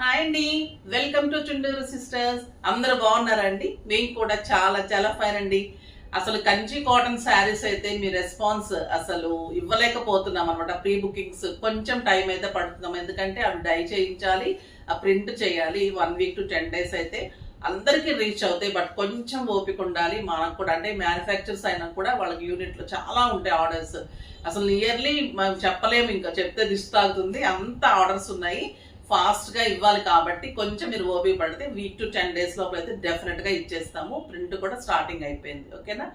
Hi అండి, welcome to Chunduru sisters. అందరూ బాగున్నారా అండి? మేము కూడా చాలా చాలా ఫైన్ అండి. అసలు కంచి కాటన్ శారీస్ అయితే మీ రెస్పాన్స్ అసలు ఇవ్వలేకపోతున్నాం అనమాట. ప్రీ బుకింగ్స్ కొంచెం టైం అయితే పడుతున్నాం, ఎందుకంటే అవి డై చేయించాలి, ఆ ప్రింట్ చేయాలి. 1 వీక్ to 10 days అయితే అందరికీ రీచ్ అవుతాయి. బట్ కొంచెం ఓపిక ఉండాలి మనకు కూడా. అంటే మ్యానుఫ్యాక్చర్స్ అయినా కూడా వాళ్ళకి యూనిట్లో చాలా ఉంటాయి ఆర్డర్స్. అసలు నియర్లీ మనం చెప్పలేము, ఇంకా చెప్తే దిష్టాగుతుంది, అంత ఆర్డర్స్ ఉన్నాయి. ఫాస్ట్గా ఇవ్వాలి కాబట్టి కొంచెం మీరు ఓపిక పడితే వీక్ to 10 days లోపల అయితే డెఫినెట్గా ఇచ్చేస్తాము. ప్రింట్ కూడా స్టార్టింగ్ అయిపోయింది, ఓకేనా.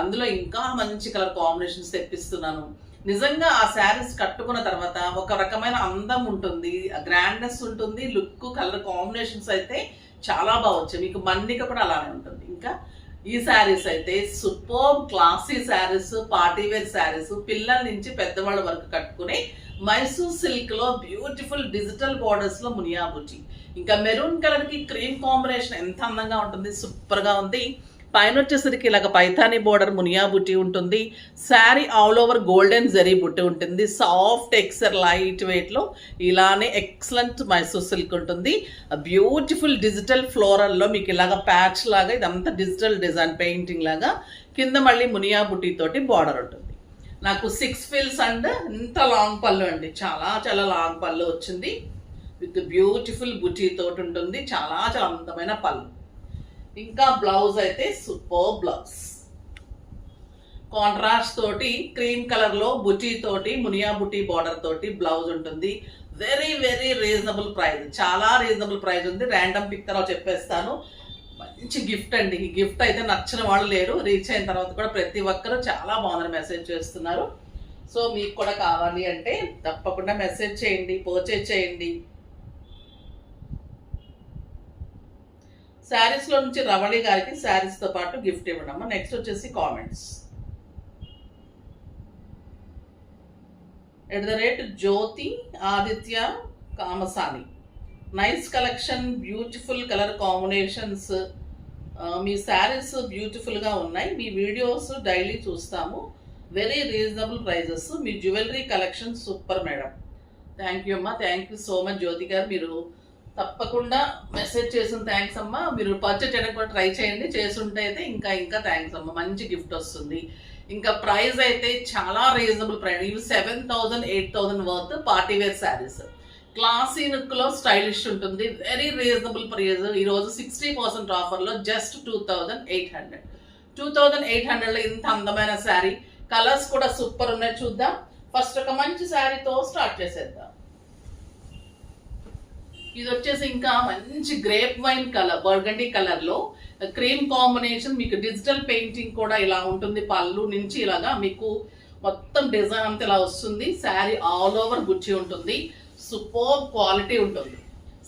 అందులో ఇంకా మంచి కలర్ కాంబినేషన్స్ తెప్పిస్తున్నాను. నిజంగా ఆ శారీస్ కట్టుకున్న తర్వాత ఒక రకమైన అందం ఉంటుంది, గ్రాండ్నెస్ ఉంటుంది, లుక్, కలర్ కాంబినేషన్స్ అయితే చాలా బాగా వచ్చాయి. మీకు మన్నిక కూడా అలానే ఉంటుంది. ఇంకా ఈ శారీస్ అయితే super classy sarees, partywear sarees, పిల్లల నుంచి పెద్దవాళ్ళ వరకు కట్టుకుని మైసూర్ సిల్క్ లో బ్యూటిఫుల్ డిజిటల్ బోర్డర్స్ లో మునియా బుటీ. ఇంకా మెరూన్ కలర్ కి క్రీమ్ కాంబినేషన్ ఎంత అందంగా ఉంటుంది, సూపర్ గా ఉంది. పైన వచ్చేసరికి ఇలాగ పైథానీ బోర్డర్ మునియా బుట్టి ఉంటుంది. Sari all over golden zari బుట్టి ఉంటుంది. సాఫ్ట్ టెక్స్చర్ లైట్ వెయిట్ లో ఇలానే ఎక్సలెంట్ మైసూర్ సిల్క్ ఉంటుంది. బ్యూటిఫుల్ డిజిటల్ ఫ్లోరల్ లో మీకు ఇలాగ ప్యాచ్ లాగా ఇదంతా డిజిటల్ డిజైన్ పెయింటింగ్ లాగా, కింద మళ్ళీ మునియా బుట్టి తోటి బార్డర్ ఉంటుంది. నాకు 6 ఫిల్స్ అండ్ ఇంత లాంగ్ పళ్ళు అండి, చాలా చాలా లాంగ్ పళ్ళు వచ్చింది. విత్ బ్యూటిఫుల్ బుటీ తోటి ఉంటుంది, చాలా చాలా అందమైన పళ్ళు. ఇంకా బ్లౌజ్ అయితే సూపర్ బ్లౌజ్, కాంట్రాస్ట్ తోటి క్రీమ్ కలర్ లో బుటీ తోటి మునియా బుటీ బార్డర్ తోటి బ్లౌజ్ ఉంటుంది. వెరీ వెరీ రీజనబుల్ ప్రైస్, చాలా రీజనబుల్ ప్రైస్ ఉంది. ర్యాండమ్ పిక్ తర్వాత చెప్పేస్తాను. మంచి గిఫ్ట్ అండి. ఈ గిఫ్ట్ అయితే నచ్చిన వాళ్ళు లేరు. రీచ్ అయిన తర్వాత కూడా ప్రతి ఒక్కరు చాలా బాగుందని మెసేజ్ చేస్తున్నారు. సో మీకు కూడా కావాలి అంటే తప్పకుండా మెసేజ్ చేయండి, పర్చేజ్ చేయండి. శారీస్లో నుంచి రవళి గారికి శారీస్తో పాటు గిఫ్ట్ ఇవ్వడమ్మా. నెక్స్ట్ వచ్చేసి comments. @Jyothi Aditya Kamasani, nice collection, beautiful colour combinations, మీ శారీస్ బ్యూటిఫుల్గా ఉన్నాయి. మీ వీడియోస్ డైలీ చూస్తాము, వెరీ రీజనబుల్ ప్రైజెస్, మీ jewellery collection super madam. Thank you అమ్మా, thank you so much Jyothi గారు. మీరు తప్పకుండా మెసేజ్ చేసిన థ్యాంక్స్ అమ్మా. మీరు పర్చేజ్ చేయడానికి కూడా ట్రై చేయండి, చేసుంటే అయితే ఇంకా ఇంకా థ్యాంక్స్ అమ్మా. మంచి గిఫ్ట్ వస్తుంది. ఇంకా ప్రైస్ అయితే చాలా రీజనబుల్ ప్రైస్. ఇవి 7,000 8,000 వర్త్ పార్టీవేర్ శారీస్. క్లాసీ లుక్లో స్టైలిష్ ఉంటుంది, వెరీ రీజనబుల్ ప్రైస్. ఈరోజు 60% ఆఫర్లో జస్ట్ 2,800. 2,800లో ఇంత అందమైన శారీ. కలర్స్ కూడా సూపర్ ఉన్నాయి, చూద్దాం. ఫస్ట్ ఒక మంచి శారీతో స్టార్ట్ చేసేద్దాం. ఇది వచ్చేసి ఇంకా మంచి grape wine colour, burgundy colour లో క్రీమ్ కాంబినేషన్. మీకు డిజిటల్ పెయింటింగ్ కూడా ఇలా ఉంటుంది. పళ్ళు నుంచి ఇలాగా మీకు మొత్తం డిజైన్ అంతా ఇలా వస్తుంది. శారీ ఆల్ ఓవర్ బుచ్చి ఉంటుంది, సూపర్ క్వాలిటీ ఉంటుంది.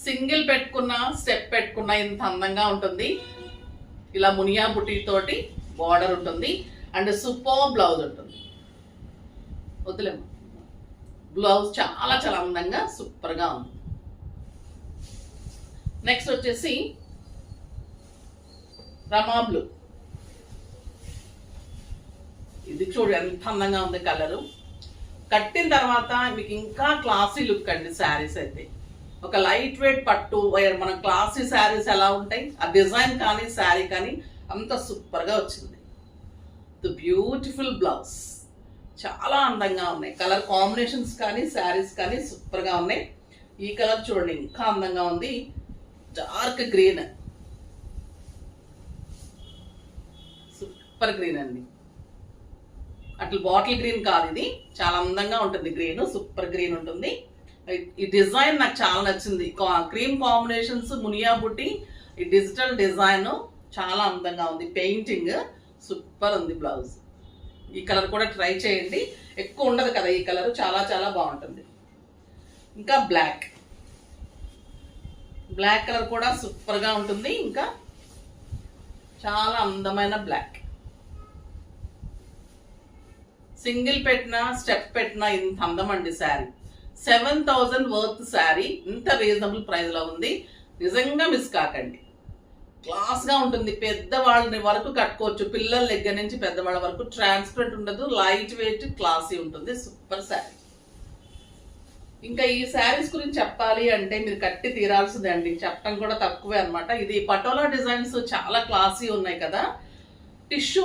సింగిల్ పెట్టుకున్న, స్టెప్ పెట్టుకున్న ఇంత అందంగా ఉంటుంది. ఇలా మునియా బుటీ తోటి బార్డర్ ఉంటుంది అండ్ సూపర్ బ్లౌజ్ ఉంటుంది. వద్దులేము, బ్లౌజ్ చాలా చాలా అందంగా సూపర్గా ఉంది. నెక్స్ట్ వచ్చేసి రమా బ్లూ. ఇది చూడు ఎంత అందంగా ఉంది కలరు. కట్టిన తర్వాత మీకు ఇంకా క్లాసీ లుక్ అండి. శారీస్ అయితే ఒక లైట్ వెయిట్ పట్టు, మన క్లాసీ శారీస్ ఎలా ఉంటాయి, ఆ డిజైన్ కానీ శారీ కానీ అంత సూపర్గా వచ్చింది. ది బ్యూటిఫుల్ బ్లౌజ్, చాలా అందంగా ఉన్నాయి. కలర్ కాంబినేషన్స్ కానీ శారీస్ కానీ సూపర్గా ఉన్నాయి. ఈ కలర్ చూడండి ఇంకా అందంగా ఉంది, డార్క్ గ్రీన్, సూపర్ గ్రీన్ అండి. అట్లా బాటిల్ గ్రీన్ కాదు, ఇది చాలా అందంగా ఉంటుంది. గ్రీన్ సూపర్ గ్రీన్ ఉంటుంది. ఈ డిజైన్ నాకు చాలా నచ్చింది. క్రీమ్ కాంబినేషన్స్, మునియా బుట్టి, ఈ డిజిటల్ డిజైన్ చాలా అందంగా ఉంది. పెయింటింగ్ సూపర్ ఉంది. బ్లౌజ్ ఈ కలర్ కూడా ట్రై చేయండి, ఎక్కువ ఉండదు కదా ఈ కలర్, చాలా చాలా బాగుంటుంది. ఇంకా బ్లాక్ కలర్ కూడా సూపర్గా ఉంటుంది. ఇంకా చాలా అందమైన బ్లాక్, సింగిల్ పెట్టినా స్టెప్ పెట్టినా ఇంత అందం అండి. శారీ 7,000 వర్త్ శారీ, ఇంత రీజనబుల్ ప్రైస్లో ఉంది. నిజంగా మిస్ కాకండి, క్లాస్గా ఉంటుంది. పెద్దవాళ్ళని వరకు కట్టుకోవచ్చు, పిల్లల దగ్గర నుంచి పెద్దవాళ్ళ వరకు. ట్రాన్స్పరెంట్ ఉండదు, లైట్ వెయిట్, క్లాసీ ఉంటుంది. సూపర్ శారీ. ఇంకా ఈ శారీస్ గురించి చెప్పాలి అంటే మీరు కట్టి తీరాల్సిందే అండి, చెప్పడం కూడా తక్కువే అనమాట. ఇది పటోలా డిజైన్స్ చాలా క్లాసీ ఉన్నాయి కదా. టిష్యూ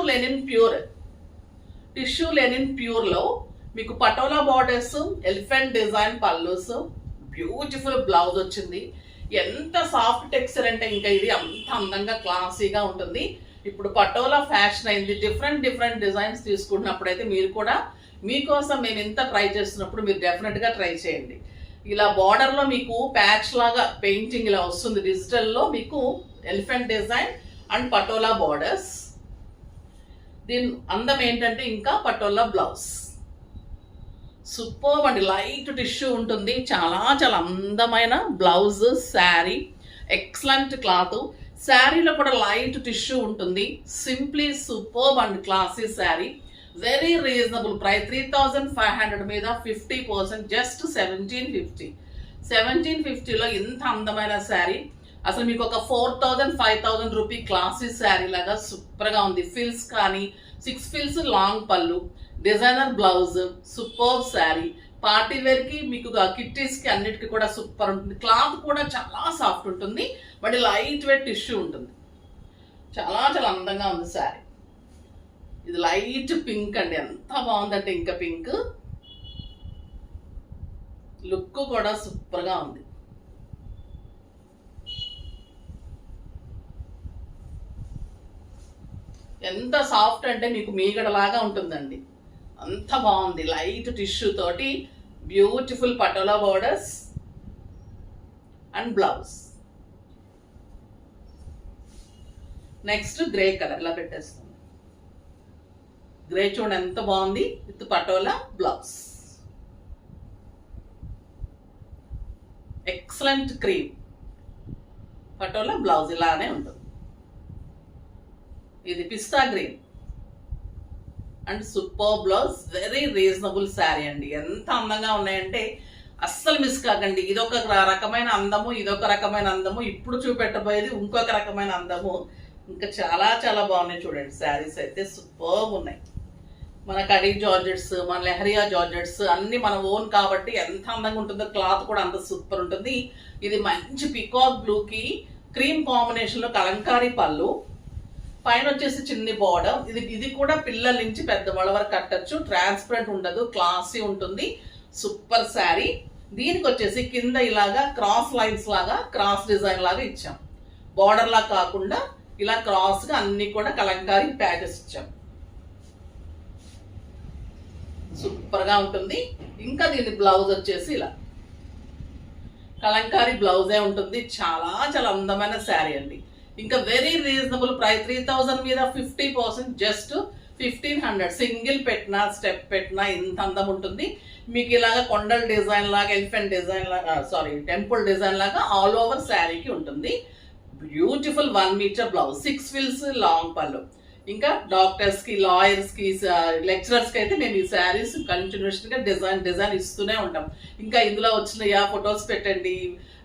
లెనిన్ ప్యూర్లో మీకు patola borders, elephant design pallus, beautiful blouse వచ్చింది. ఎంత సాఫ్ట్ టెక్స్చర్ అంటే ఇంకా ఇది అంత అందంగా క్లాసీగా ఉంటుంది. ఇప్పుడు పటోలా ఫ్యాషన్ అయింది. డిఫరెంట్ డిజైన్స్ తీసుకుంటున్నప్పుడైతే మీరు కూడా మీకోసం మేము ఎంత ట్రై చేస్తున్నప్పుడు మీరు డెఫినెట్గా ట్రై చేయండి. ఇలా బార్డర్లో మీకు ప్యాచ్ లాగా పెయింటింగ్ ఇలా వస్తుంది. డిజిటల్లో మీకు elephant design and patola borders. దీని అందం ఏంటంటే ఇంకా పటోలా బ్లౌజ్ సూపర్ అండి. లైట్ టిష్యూ ఉంటుంది. చాలా అందమైన బ్లౌజ్, శారీ ఎక్సలెంట్ క్లాత్. శారీలో కూడా లైట్ టిష్యూ ఉంటుంది. Simply super and classy sari. Very reasonable price. 3500 మీద 50%, జస్ట్ 1750. 1750లో ఇంత అందమైన శారీ. అసలు మీకు ఒక 4000-5000 రూపీ క్లాసీ శారీ లాగా సూపర్గా ఉంది. ఫిల్స్ కానీ 6 ఫిల్స్ లాంగ్ పళ్ళు, designer blouse, super sari. Party వేర్కి మీకు కిట్టీస్కి అన్నిటికీ కూడా సూపర్ ఉంటుంది. క్లాత్ కూడా చాలా సాఫ్ట్ ఉంటుంది. మళ్ళీ లైట్ వెయిట్ టిష్యూ ఉంటుంది. చాలా అందంగా ఉంది శారీ. ఇది లైట్ పింక్ అండి, ఎంత బాగుందంటే ఇంకా పింక్ లుక్ కూడా సూపర్గా ఉంది. ఎంత సాఫ్ట్ అంటే మీకు మీగడలాగా ఉంటుందండి, అంత బాగుంది. లైట్ టిష్యూ తోటి beautiful patola borders and blouse. Next grey colour ఇలా పెట్టేస్తాం. గ్రే చూడండి ఎంత బాగుంది, with patola blouse. Excellent cream patola blouse ఇలానే ఉంటుంది. ఇది pista green and super blouse. Very reasonable sari అండి. ఎంత అందంగా ఉన్నాయంటే అస్సలు మిస్ కాకండి. ఇదొక రకమైన అందము, ఇదొక రకమైన అందము. ఇప్పుడు చూపెట్టబోయేది ఇంకొక రకమైన అందము. ఇంకా చాలా బాగున్నాయి చూడండి. శారీస్ అయితే సూపర్ ఉన్నాయి. మన కడీ జార్జెట్స్, మన లెహరియా జార్జెట్స్ అన్ని మన ఓన్ కాబట్టి ఎంత అందంగా ఉంటుందో. క్లాత్ కూడా అంత సూపర్ ఉంటుంది. ఇది మంచి పికాక్ బ్లూకి క్రీమ్ కాంబినేషన్లో కలంకారీ పళ్ళు, పైన వచ్చేసి చిన్ని బార్డర్. ఇది కూడా పిల్లల నుంచి పెద్దవాళ్ళ వరకు కట్టచ్చు. ట్రాన్స్పరెంట్ ఉండదు, క్లాసీ ఉంటుంది. సూపర్ శారీ. దీనికి వచ్చేసి కింద ఇలాగా క్రాస్ లైన్స్ లాగా, క్రాస్ డిజైన్ లాగా ఇచ్చాం. బార్డర్ లాగా కాకుండా ఇలా క్రాస్గా అన్ని కూడా కలంకారీ ప్యాచెస్ ఇచ్చాం. సూపర్గా ఉంటుంది. ఇంకా దీని బ్లౌజ్ వచ్చేసి ఇలా కలంకారీ బ్లౌజే ఉంటుంది. చాలా అందమైన శారీ అండి. ఇంకా వెరీ రీజనబుల్ ప్రైస్. 3000 మీద 50%, జస్ట్ 1500. సింగిల్ పెట్టినా స్టెప్ పెట్టినా ఇంత అందం ఉంటుంది. మీకు ఇలాగా కొండల డిజైన్ లాగా, ఎలిఫెంట్ డిజైన్ లాగా, టెంపుల్ డిజైన్ లాగా ఆల్ ఓవర్ శారీకి ఉంటుంది. బ్యూటిఫుల్ 1 మీటర్ బ్లౌజ్, 6 ఫిల్స్ లాంగ్ పళ్ళు. ఇంకా డాక్టర్స్కి, లాయర్స్కి, లెక్చరర్స్కి అయితే మేము ఈ శారీస్ కంటిన్యూషన్గా డిజైన్ ఇస్తూనే ఉంటాం. ఇంకా ఇందులో వచ్చిన ఫొటోస్ పెట్టండి.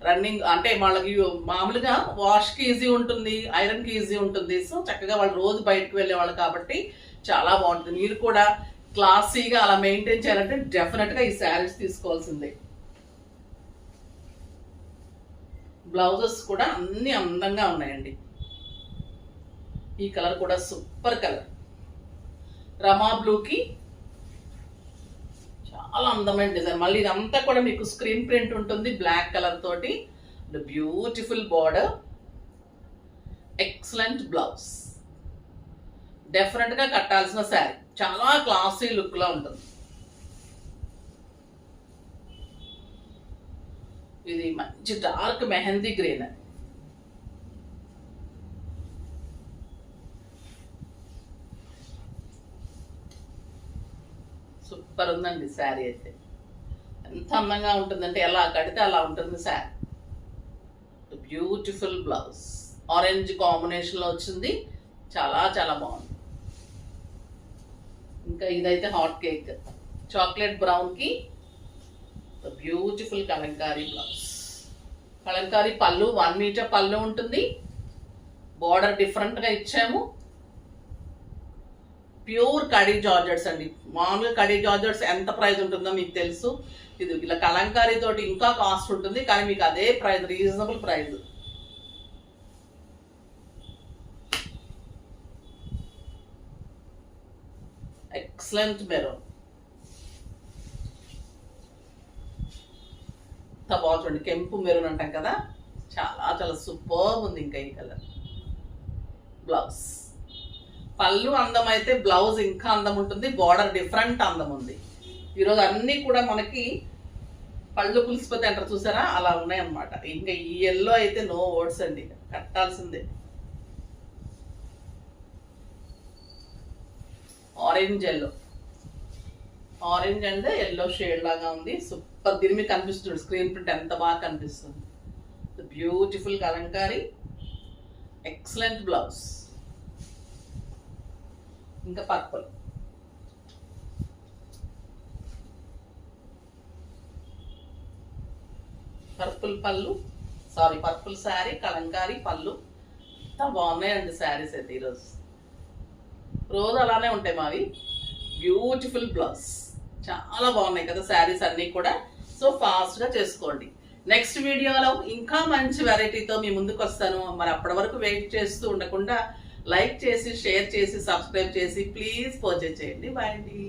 రన్నింగ్ అంటే వాళ్ళకి మామూలుగా వాష్కి ఈజీ ఉంటుంది, ఐరన్కి ఈజీ ఉంటుంది. సో చక్కగా వాళ్ళు రోజు బయటకు వెళ్ళేవాళ్ళు కాబట్టి చాలా బాగుంటుంది. మీరు కూడా క్లాసీగా అలా మెయింటైన్ చేయాలంటే డెఫినెట్గా ఈ శారీస్ తీసుకోవాల్సిందే. బ్లౌజెస్ కూడా అన్ని అందంగా ఉన్నాయండి. ఈ కలర్ కూడా సూపర్ కలర్, రమా బ్లూకి చాలా అందమైన డిజైన్. మళ్ళీ ఇదంతా కూడా మీకు స్క్రీన్ ప్రింట్ ఉంటుంది బ్లాక్ కలర్ తోటి. Beautiful border, excellent blouse. డెఫినెట్గా కట్టాల్సిన శారీ. చాలా క్లాసీ లుక్లో ఉంటుంది. ఇది మంచి డార్క్ మెహందీ గ్రీన్. సూపర్ ఉందండి శారీ అయితే. ఎంత అందంగా ఉంటుందంటే ఎలా కడితే అలా ఉంటుంది శారీ. బ్యూటిఫుల్ బ్లౌజ్, ఆరెంజ్ కాంబినేషన్లో వచ్చింది. చాలా బాగుంది. ఇంకా ఇదైతే హాట్ కేక్, చాక్లెట్ బ్రౌన్కి బ్యూటిఫుల్ కలంకారీ బ్లౌజ్. కలంకారీ పళ్ళు 1 మీటర్ పళ్ళు ఉంటుంది. బార్డర్ డిఫరెంట్గా ఇచ్చాము. ప్యూర్ కడీ జార్జెట్స్ అండి. మామూలుగా కడీ జార్జెట్స్ ఎంత ప్రైస్ ఉంటుందో మీకు తెలుసు. ఇది ఇలా కలంకారీ తోటి ఇంకా కాస్ట్ ఉంటుంది, కానీ మీకు అదే price, reasonable price. Excellent maroon. బాగా చూడండి, కెంపు మెరూన్ అంటాం కదా, చాలా చాలా సూపర్ ఉంది. ఇంకా ఈ కలర్. బ్లౌజ్ పళ్ళు అందం అయితే బ్లౌజ్ ఇంకా అందం ఉంటుంది, బార్డర్ డిఫరెంట్ అందం ఉంది. ఈరోజు అన్నీ కూడా మనకి పళ్ళు పులిసిపోతే అంటారు చూసారా, అలా ఉన్నాయన్నమాట. ఇంకా ఈ ఎల్లో అయితే నో వర్డ్స్ అండి, కట్టాల్సిందే. Orange yellow, orange and yellow shade లాగా ఉంది, సూపర్. దీని మీద కనిపిస్తుంది స్క్రీన్ ప్రింట్ ఎంత బాగా కనిపిస్తుంది. Beautiful Kalamkari, excellent blouse. ఇంకా పర్పుల్, పర్పుల్ పళ్ళు, సారీ పర్పుల్ శారీ, కలంకారీ పళ్ళు. ఎంత బాగున్నాయండి శారీస్ అయితే ఈరోజు. రోజు అలానే ఉంటాయి మావి. బ్యూటిఫుల్ బ్లౌజ్, చాలా బాగున్నాయి కదా శారీస్ అన్నీ కూడా. సో ఫాస్ట్గా చేసుకోండి. నెక్స్ట్ వీడియోలో ఇంకా మంచి వెరైటీతో మీ ముందుకు వస్తాను. మరి అప్పటి వరకు వెయిట్ చేస్తూ ఉండకుండా లైక్ చేసి, షేర్ చేసి, సబ్స్క్రైబ్ చేసి ప్లీజ్ పర్చేజ్ చేయండి. బాయ్ అండి.